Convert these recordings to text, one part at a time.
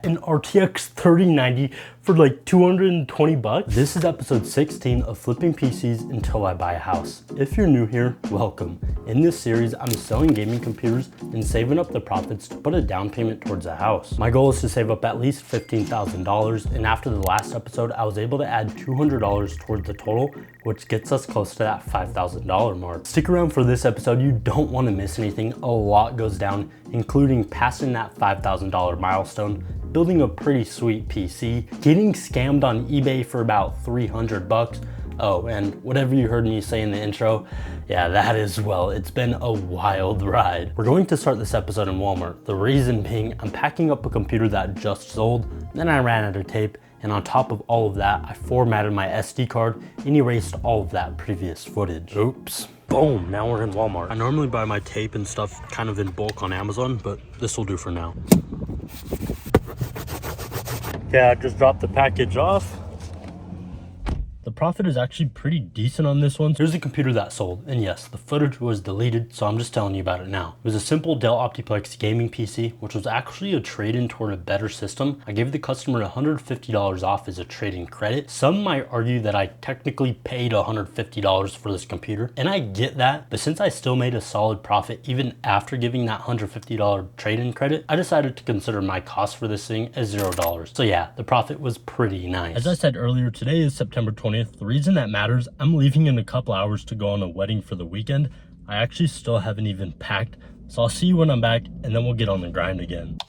an RTX 3090 for like 220 bucks. This is episode 16 of Flipping PCs Until I Buy a House. If you're new here, welcome. In this series, I'm selling gaming computers and saving up the profits to put a down payment towards a house. My goal is to save up at least $15,000, and after the last episode, I was able to add $200 towards the total, which gets us close to that $5,000 mark. Stick around for this episode, you don't want to miss anything. A lot goes down, including passing that $5,000 milestone, building a pretty sweet PC, getting scammed on eBay for about 300 bucks. Oh, and whatever you heard me say in the intro, yeah, that is, well, it's been a wild ride. We're going to start this episode in Walmart. The reason being, I'm packing up a computer that just sold, then I ran out of tape, and on top of all of that, I formatted my SD card and erased all of that previous footage. Oops. Boom, now we're in Walmart. I normally buy my tape and stuff kind of in bulk on Amazon, but this will do for now. Yeah, I just dropped the package off. The profit is actually pretty decent on this one. Here's the computer that sold, and yes, the footage was deleted, so I'm just telling you about it now. It was a simple Dell Optiplex gaming PC, which was actually a trade-in toward a better system. I gave the customer $150 off as a trade-in credit. Some might argue that I technically paid $150 for this computer, and I get that, but since I still made a solid profit even after giving that $150 trade-in credit, I decided to consider my cost for this thing as $0. So yeah, the profit was pretty nice. As I said earlier, today is September 20th. The reason that matters, I'm leaving in a couple hours to go on a wedding for the weekend. I actually still haven't even packed, so I'll see you when I'm back, and then we'll get on the grind again.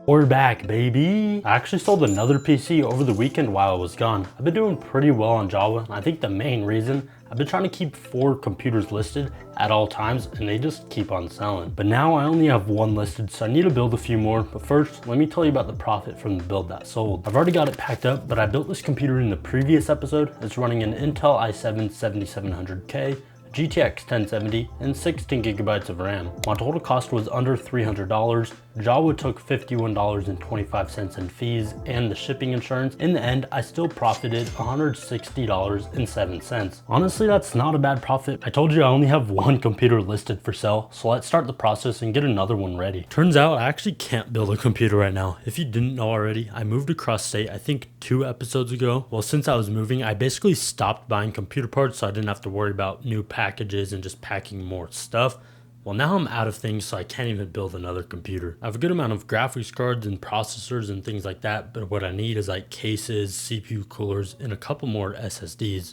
We're back, baby. I actually sold another PC over the weekend while I was gone. I've been doing pretty well on Java, and I think the main reason, I've been trying to keep 4 computers listed at all times, and they just keep on selling. But now I only have 1 listed, so I need to build a few more. But first, let me tell you about the profit from the build that sold. I've already got it packed up, but I built this computer in the previous episode. It's running an Intel i7 7700K, GTX 1070, and 16 gigabytes of RAM. My total cost was under $300. Java took $51.25 in fees and the shipping insurance. In the end, I still profited $160.07. Honestly, that's not a bad profit. I told you I only have 1 computer listed for sale, so let's start the process and get another one ready. Turns out I actually can't build a computer right now. If you didn't know already, I moved across state, I think 2 episodes ago. Well, since I was moving, I basically stopped buying computer parts so I didn't have to worry about new packages and just packing more stuff. Well, now I'm out of things, so I can't even build another computer. I have a good amount of graphics cards and processors and things like that, but what I need is like cases, CPU coolers, and a couple more SSDs.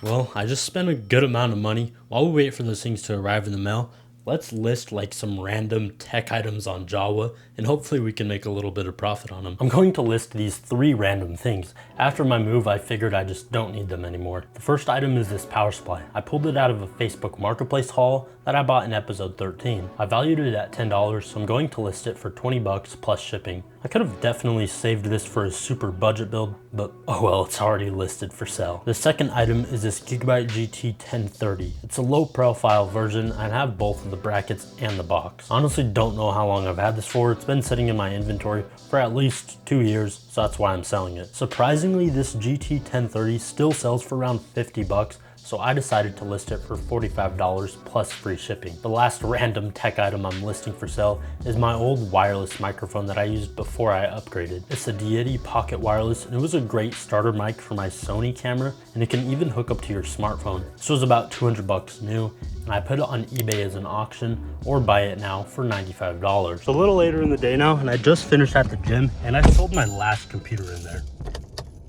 Well, I just spent a good amount of money. While we wait for those things to arrive in the mail, let's list like some random tech items on Java, and hopefully we can make a little bit of profit on them. I'm going to list these 3 random things. After my move, I figured I just don't need them anymore. The first item is this power supply. I pulled it out of a Facebook Marketplace haul that I bought in episode 13. I valued it at $10, so I'm going to list it for 20 bucks plus shipping. I could have definitely saved this for a super budget build, but oh well, it's already listed for sale. The second item is this Gigabyte GT 1030. It's a low profile version. I have both of the brackets and the box. Honestly, don't know how long I've had this for. It's been sitting in my inventory for at least 2 years, so that's why I'm selling it. Surprisingly, this GT 1030 still sells for around 50 bucks, so I decided to list it for $45 plus free shipping. The last random tech item I'm listing for sale is my old wireless microphone that I used before I upgraded. It's a Yeti Pocket Wireless, and it was a great starter mic for my Sony camera, and it can even hook up to your smartphone. This was about 200 bucks new, and I put it on eBay as an auction, or buy it now for $95. It's a little later in the day now, and I just finished at the gym, and I sold my last computer in there.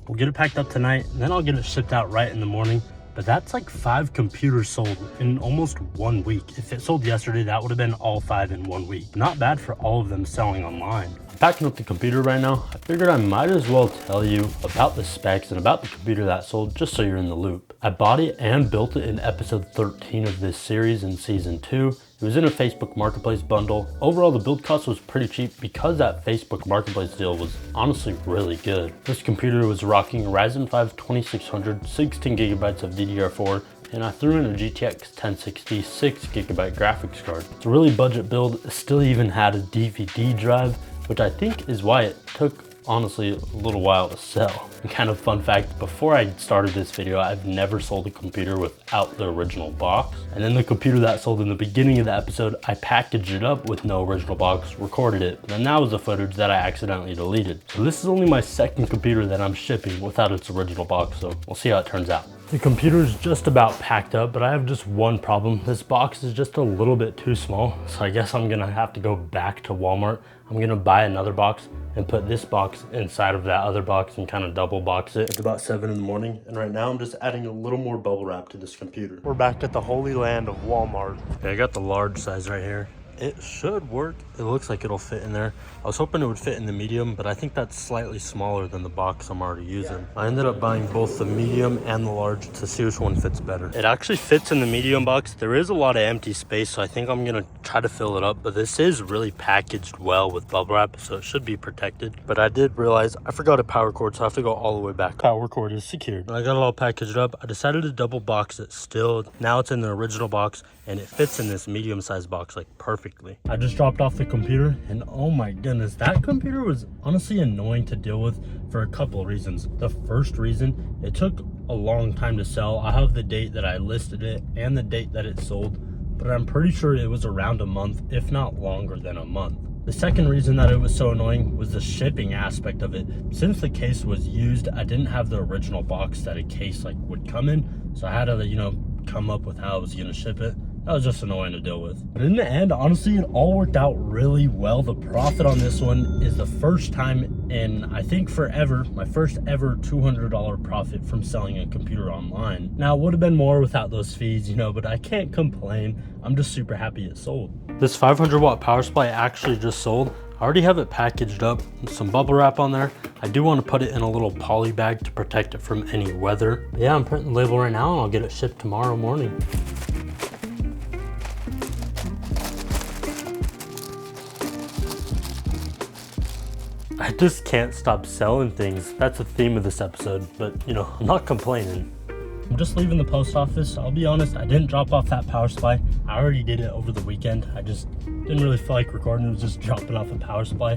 We'll get it packed up tonight, and then I'll get it shipped out right in the morning. But that's like 5 computers sold in almost 1 week. If it sold yesterday, that would have been all 5 in 1 week. Not bad for all of them selling online. I'm packing up the computer right now. I figured I might as well tell you about the specs and about the computer that sold, just so you're in the loop. I bought it and built it in episode 13 of this series in season 2. It was in a Facebook Marketplace bundle. Overall, the build cost was pretty cheap because that Facebook Marketplace deal was honestly really good. This computer was rocking a Ryzen 5 2600, 16 gigabytes of DDR4, and I threw in a GTX 1060 6GB graphics card. It's a really budget build. It still even had a DVD drive, which I think is why it took honestly a little while to sell. And kind of fun fact, before I started this video, I've never sold a computer without the original box. And then the computer that sold in the beginning of the episode, I packaged it up with no original box, recorded it, and then that was the footage that I accidentally deleted. So this is only my second computer that I'm shipping without its original box, so we'll see how it turns out. The computer is just about packed up, but I have just one problem. This box is just a little bit too small, so I guess I'm gonna have to go back to Walmart. I'm gonna buy another box and put this box inside of that other box and kind of double box it. It's about 7 in the morning, and right now I'm just adding a little more bubble wrap to this computer. We're back at the holy land of Walmart. Okay, I got the large size right here. It should work. It looks like it'll fit in there. I was hoping it would fit in the medium, but I think that's slightly smaller than the box I'm already using. I ended up buying both the medium and the large to see which one fits better. It actually fits in the medium box. There is a lot of empty space, so I think I'm gonna try to fill it up, but this is really packaged well with bubble wrap, so it should be protected. But I did realize I forgot a power cord, so I have to go all the way back. Power cord is secured. When I got it all packaged up, I decided to double box it still. Now it's in the original box, and it fits in this medium-sized box like perfectly. I just dropped off the computer, and oh my goodness, that computer was honestly annoying to deal with for a couple of reasons. The first reason, it took a long time to sell. I have the date that I listed it and the date that it sold, but I'm pretty sure it was around a month, if not longer than a month. The second reason that it was so annoying was the shipping aspect of it. Since the case was used, I didn't have the original box that a case like would come in, so I had to, you know, come up with how I was gonna ship it. That was just annoying to deal with. But in the end, honestly, it all worked out really well. The profit on this one is the first time in, I think, forever, my first ever $200 profit from selling a computer online. Now, it would have been more without those fees, you know, but I can't complain. I'm just super happy it sold. This 500-watt power supply actually just sold. I already have it packaged up with some bubble wrap on there. I do want to put it in a little poly bag to protect it from any weather. But yeah, I'm printing the label right now, and I'll get it shipped tomorrow morning. I just can't stop selling things. That's the theme of this episode, but you know, I'm not complaining. I'm just leaving the post office. I'll be honest, I didn't drop off that power supply. I already did it over the weekend. I just didn't really feel like recording. It was just dropping off a power supply.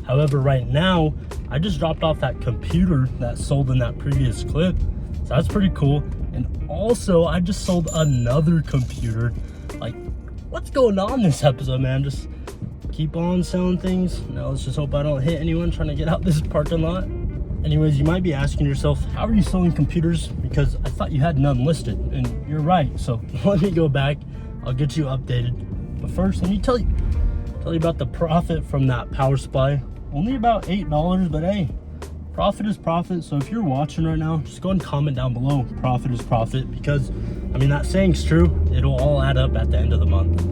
However, right now, I just dropped off that computer that sold in that previous clip. So that's pretty cool. And also, I just sold another computer. Like, what's going on this episode, man? Just keep on selling things. Now let's just hope I don't hit anyone trying to get out this parking lot. Anyways, you might be asking yourself, how are you selling computers? Because I thought you had none listed, and you're right. So let me go back. I'll get you updated. But first, let me tell you about the profit from that power supply. Only about $8, but hey, profit is profit. So if you're watching right now, just go and comment down below, profit is profit, because I mean, that saying's true. It'll all add up at the end of the month.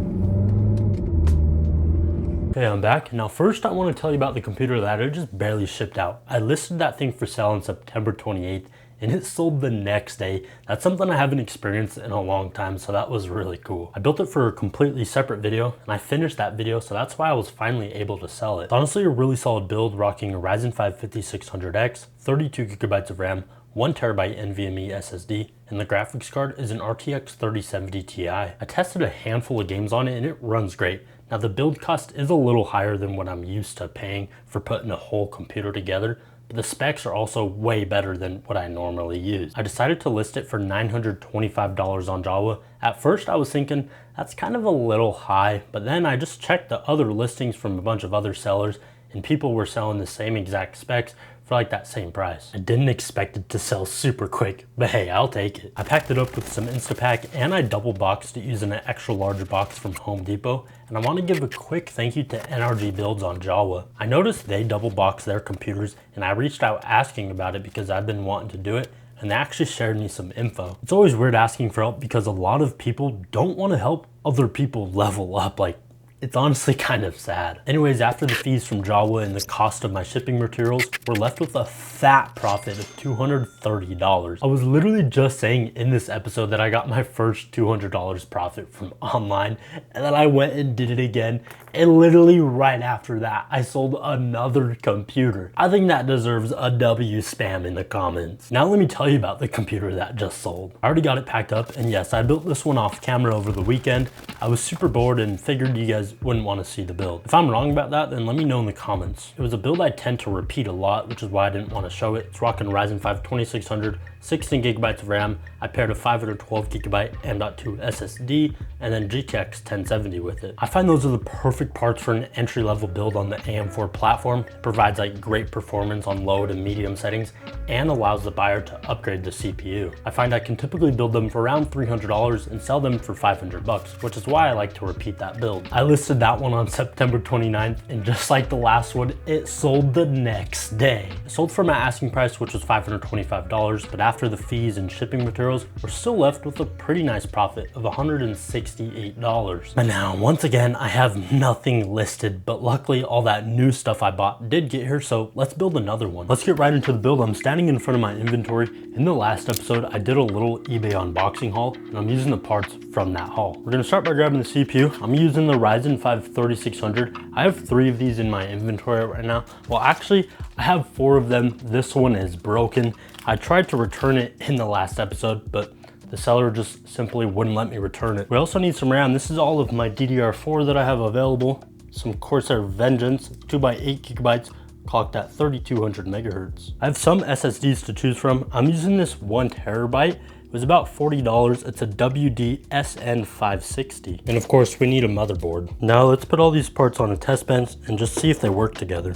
Okay, I'm back. Now first I want to tell you about the computer that I just barely shipped out. I listed that thing for sale on September 28th and it sold the next day. That's something I haven't experienced in a long time, so that was really cool. I built it for a completely separate video and I finished that video, so that's why I was finally able to sell it. It's honestly a really solid build, rocking a Ryzen 5 5600X, 32 gigabytes of RAM, 1 terabyte NVMe SSD, and the graphics card is an RTX 3070 Ti. I tested a handful of games on it and it runs great. Now the build cost is a little higher than what I'm used to paying for putting a whole computer together, but the specs are also way better than what I normally use. I decided to list it for $925 on Java. At first I was thinking that's kind of a little high, but then I just checked the other listings from a bunch of other sellers and people were selling the same exact specs for like that same price. I didn't expect it to sell super quick, but hey, I'll take it. I packed it up with some Instapack and I double boxed it using an extra large box from Home Depot. And I want to give a quick thank you to NRG Builds on Java. I noticed they double box their computers and I reached out asking about it because I've been wanting to do it, and they actually shared me some info. It's always weird asking for help because a lot of people don't want to help other people level up. Like, it's honestly kind of sad. Anyways, after the fees from Java and the cost of my shipping materials, we're left with a fat profit of $230. I was literally just saying in this episode that I got my first $200 profit from online, and then I went and did it again, And literally right after that, I sold another computer. I think that deserves a W spam in the comments. Now let me tell you about the computer that just sold. I already got it packed up, and yes, I built this one off camera over the weekend. I was super bored and figured you guys wouldn't want to see the build. If I'm wrong about that, then let me know in the comments. It was a build I tend to repeat a lot, which is why I didn't want to show it. It's rocking Ryzen 5 2600, 16 gigabytes of RAM. I paired a 512 gigabyte M.2 SSD and then GTX 1070 with it. I find those are the perfect parts for an entry-level build on the AM4 platform. It provides like great performance on low to medium settings and allows the buyer to upgrade the CPU. I find I can typically build them for around $300 and sell them for 500 bucks, which is why I like to repeat that build. I listed that one on September 29th, and just like the last one, it sold the next day. It sold for my asking price, which was $525, but after the fees and shipping materials, we're still left with a pretty nice profit of $168. But now, once again, I have nothing listed, but luckily all that new stuff I bought did get here, so let's build another one. Let's get right into the build. I'm standing in front of my inventory. In the last episode, I did a little eBay unboxing haul, and I'm using the parts from that haul. We're gonna start by grabbing the CPU. I'm using the Ryzen 5 3600. I have 3 of these in my inventory right now. Well, actually, I have 4 of them. This one is broken. I tried to return it in the last episode, but the seller just simply wouldn't let me return it. We also need some RAM. This is all of my DDR4 that I have available. Some Corsair Vengeance, 2x8 gigabytes, clocked at 3200 megahertz. I have some SSDs to choose from. I'm using this 1 terabyte. It was about $40. It's a WD SN560. And of course, we need a motherboard. Now let's put all these parts on a test bench and just see if they work together.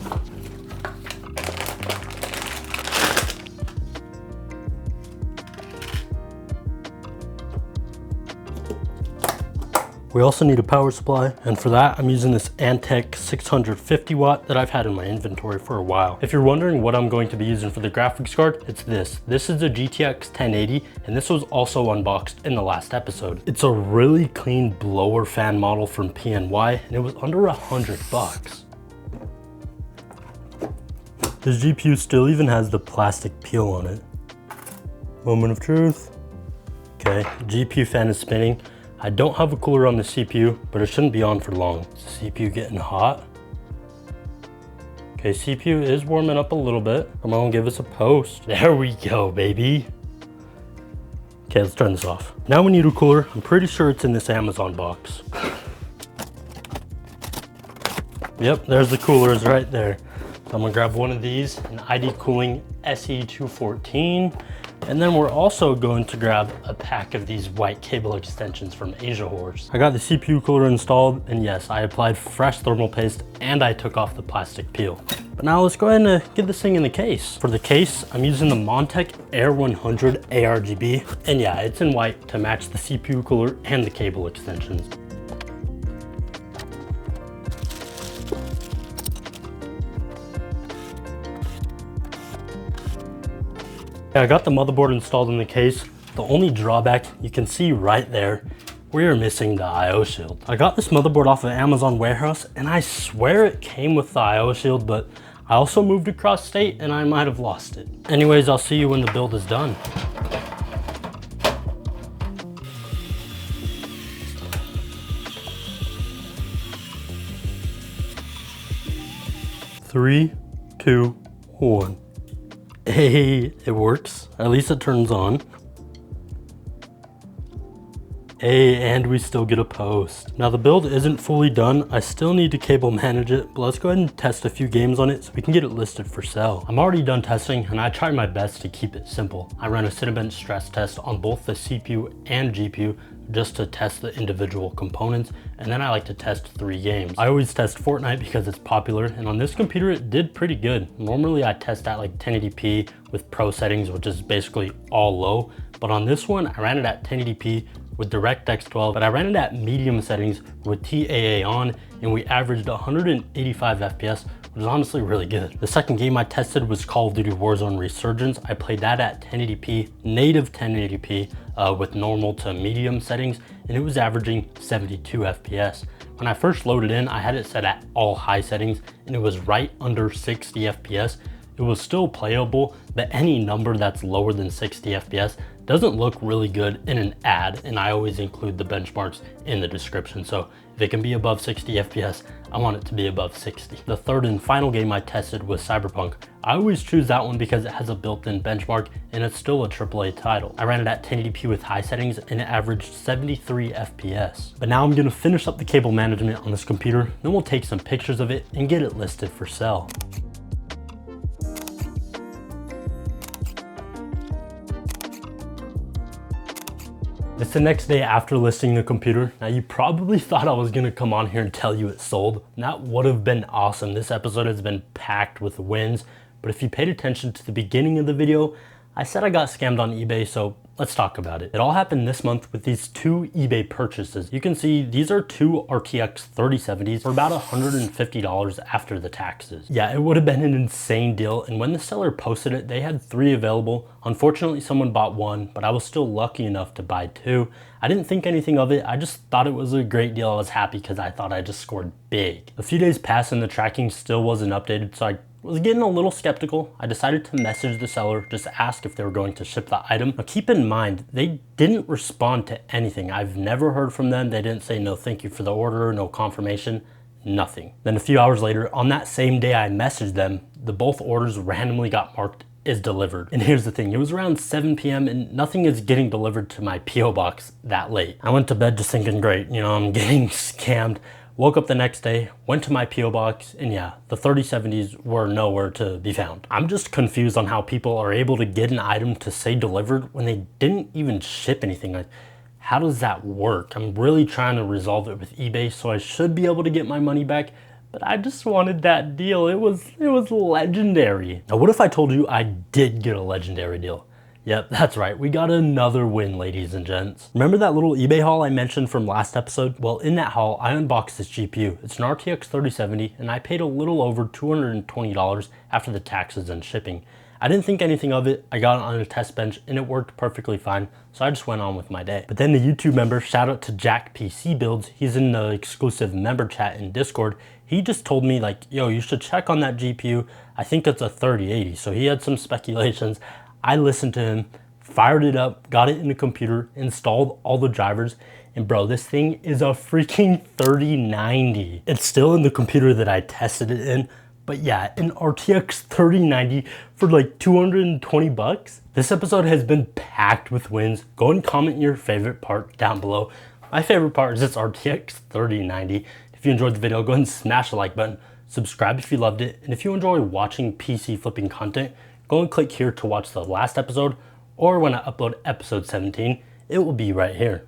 We also need a power supply, and for that I'm using this Antec 650 watt that I've had in my inventory for a while. If you're wondering what I'm going to be using for the graphics card, it's this. This is a GTX 1080, and this was also unboxed in the last episode. It's a really clean blower fan model from PNY, and it was under $100. This GPU still even has the plastic peel on it. Moment of truth. Okay, GPU fan is spinning. I don't have a cooler on the CPU, but it shouldn't be on for long. Is the CPU getting hot? Okay, CPU is warming up a little bit. Come on, give us a post. There we go, baby. Okay, let's turn this off. Now we need a cooler. I'm pretty sure it's in this Amazon box. Yep, there's the cooler, is right there. So I'm gonna grab one of these, an ID Cooling SE214. And then we're also going to grab a pack of these white cable extensions from Asia Horse. I got the CPU cooler installed, and yes, I applied fresh thermal paste and I took off the plastic peel. But now let's go ahead and get this thing in the case. For the case, I'm using the Montech Air 100 ARGB. And yeah, it's in white to match the CPU cooler and the cable extensions. I got the motherboard installed in the case. The only drawback you can see right there, we are missing the IO shield. I got this motherboard off of Amazon warehouse, and I swear it came with the IO shield, but I also moved across state and I might have lost it. Anyways, I'll see you when the build is done. Three, two, one. Hey, it works. At least it turns on. Hey, and we still get a post. Now the build isn't fully done. I still need to cable manage it, but let's go ahead and test a few games on it so we can get it listed for sale. I'm already done testing, and I tried my best to keep it simple. I ran a Cinebench stress test on both the CPU and GPU just to test the individual components, and then I like to test 3 games. I always test Fortnite because it's popular, and on this computer it did pretty good. Normally I test at like 1080p with pro settings, which is basically all low, but on this one I ran it at 1080p with DirectX 12, but I ran it at medium settings with TAA on, and we averaged 185 FPS, which is honestly really good. The second game I tested was Call of Duty Warzone Resurgence. I played that at 1080p, native 1080p, with normal to medium settings, and it was averaging 72 FPS. When I first loaded in, I had it set at all high settings, and it was right under 60 FPS. it was still playable, but any number that's lower than 60 FPS doesn't look really good in an ad, and I always include the benchmarks in the description. So if it can be above 60 FPS, I want it to be above 60. The third and final game I tested was Cyberpunk. I always choose that one because it has a built-in benchmark and it's still a AAA title. I ran it at 1080p with high settings and it averaged 73 FPS. But now I'm gonna finish up the cable management on this computer, then we'll take some pictures of it and get it listed for sale. It's the next day after listing the computer. Now you probably thought I was gonna come on here and tell you it sold. That would have been awesome. This episode has been packed with wins, but if you paid attention to the beginning of the video, I said I got scammed on eBay, so let's talk about it. It all happened this month with these two eBay purchases. You can see these are two RTX 3070s for about $150 after the taxes. Yeah, it would have been an insane deal, and when the seller posted it, they had 3 available. Unfortunately, someone bought 1, but I was still lucky enough to buy 2. I didn't think anything of it. I just thought it was a great deal. I was happy because I thought I just scored big. A few days passed and the tracking still wasn't updated, so I was getting a little skeptical. I decided to message the seller just to ask if they were going to ship the item. Now keep in mind, they didn't respond to anything. I've never heard from them. They didn't say no thank you for the order, no confirmation, nothing. Then a few hours later, on that same day I messaged them, both orders randomly got marked as delivered. And here's the thing, it was around 7 p.m. and nothing is getting delivered to my P.O. box that late. I went to bed just thinking, great, you know, I'm getting scammed. Woke up the next day, went to my P.O. box, and yeah, the 3070s were nowhere to be found. I'm just confused on how people are able to get an item to say delivered when they didn't even ship anything. Like, how does that work? I'm really trying to resolve it with eBay, so I should be able to get my money back, but I just wanted that deal. It was legendary. Now, what if I told you I did get a legendary deal? Yep, that's right. We got another win, ladies and gents. Remember that little eBay haul I mentioned from last episode? Well, in that haul, I unboxed this GPU. It's an RTX 3070, and I paid a little over $220 after the taxes and shipping. I didn't think anything of it. I got it on a test bench, and it worked perfectly fine, so I just went on with my day. But then the YouTube member, shout out to Jack PC Builds, he's in the exclusive member chat in Discord. He just told me like, yo, you should check on that GPU. I think it's a 3080, so he had some speculations. I listened to him, fired it up, got it in the computer, installed all the drivers, and bro, this thing is a freaking 3090. It's still in the computer that I tested it in, but yeah, an RTX 3090 for like 220 bucks. This episode has been packed with wins. Go and comment your favorite part down below. My favorite part is this RTX 3090. If you enjoyed the video, go ahead and smash the like button, subscribe if you loved it, and if you enjoy watching PC flipping content, go and click here to watch the last episode, or when I upload episode 17, it will be right here.